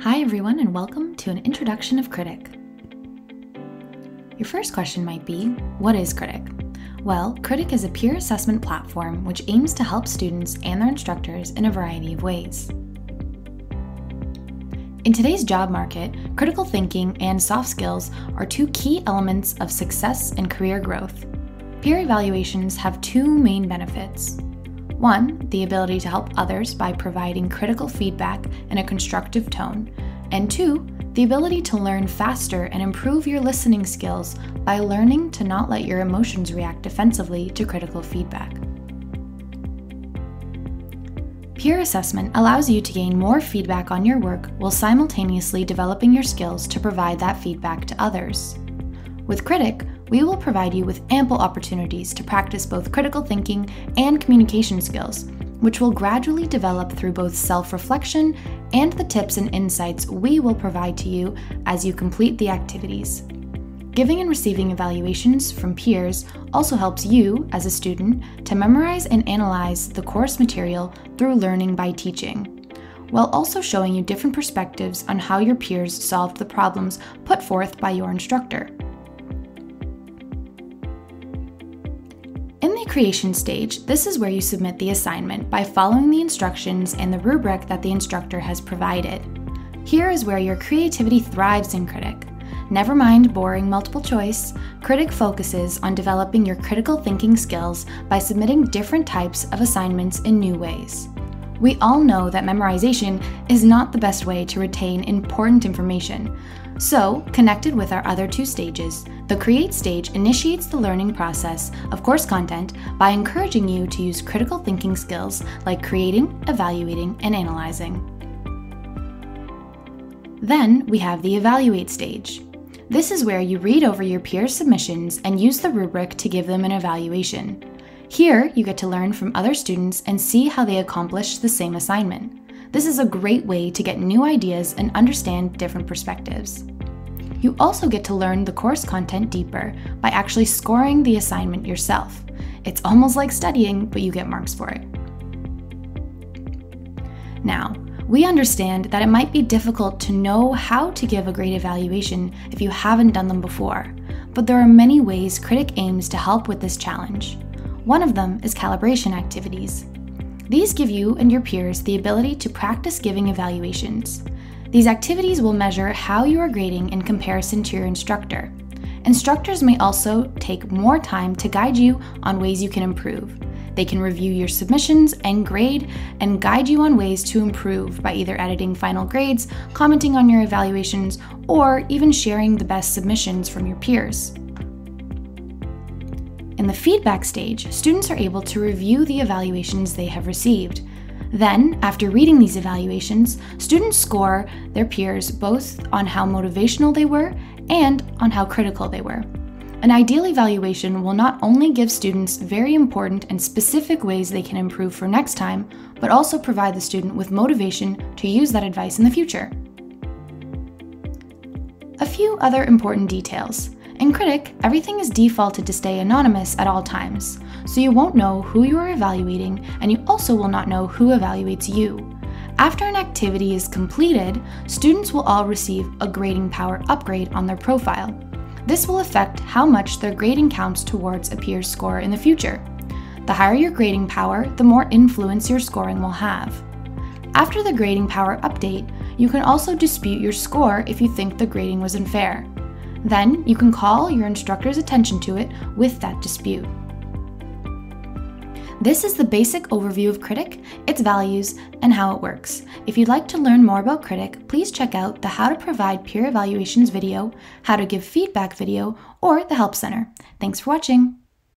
Hi everyone, and welcome to an introduction of Kritik. Your first question might be, what is Kritik? Well, Kritik is a peer assessment platform which aims to help students and their instructors in a variety of ways. In today's job market, critical thinking and soft skills are two key elements of success and career growth. Peer evaluations have two main benefits. One, the ability to help others by providing critical feedback in a constructive tone, and two, the ability to learn faster and improve your listening skills by learning to not let your emotions react defensively to critical feedback. Peer assessment allows you to gain more feedback on your work while simultaneously developing your skills to provide that feedback to others. With Kritik, we will provide you with ample opportunities to practice both critical thinking and communication skills, which will gradually develop through both self-reflection and the tips and insights we will provide to you as you complete the activities. Giving and receiving evaluations from peers also helps you, as a student, to memorize and analyze the course material through learning by teaching, while also showing you different perspectives on how your peers solved the problems put forth by your instructor. In the creation stage, this is where you submit the assignment by following the instructions and the rubric that the instructor has provided. Here is where your creativity thrives in Kritik. Never mind boring multiple choice, Kritik focuses on developing your critical thinking skills by submitting different types of assignments in new ways. We all know that memorization is not the best way to retain important information. So, connected with our other two stages, the Create stage initiates the learning process of course content by encouraging you to use critical thinking skills like creating, evaluating, and analyzing. Then we have the Evaluate stage. This is where you read over your peers' submissions and use the rubric to give them an evaluation. Here, you get to learn from other students and see how they accomplished the same assignment. This is a great way to get new ideas and understand different perspectives. You also get to learn the course content deeper by actually scoring the assignment yourself. It's almost like studying, but you get marks for it. Now, we understand that it might be difficult to know how to give a grade evaluation if you haven't done them before, but there are many ways Kritik aims to help with this challenge. One of them is calibration activities. These give you and your peers the ability to practice giving evaluations. These activities will measure how you are grading in comparison to your instructor. Instructors may also take more time to guide you on ways you can improve. They can review your submissions and grade and guide you on ways to improve by either editing final grades, commenting on your evaluations, or even sharing the best submissions from your peers. In the feedback stage, students are able to review the evaluations they have received. Then, after reading these evaluations, students score their peers both on how motivational they were and on how critical they were. An ideal evaluation will not only give students very important and specific ways they can improve for next time, but also provide the student with motivation to use that advice in the future. A few other important details. In Kritik, everything is defaulted to stay anonymous at all times, so you won't know who you are evaluating, and you also will not know who evaluates you. After an activity is completed, students will all receive a grading power upgrade on their profile. This will affect how much their grading counts towards a peer's score in the future. The higher your grading power, the more influence your scoring will have. After the grading power update, you can also dispute your score if you think the grading was unfair. Then, you can call your instructor's attention to it with that dispute. This is the basic overview of Kritik, its values, and how it works. If you'd like to learn more about Kritik, please check out the How to Provide Peer Evaluations video, How to Give Feedback video, or the Help Center. Thanks for watching!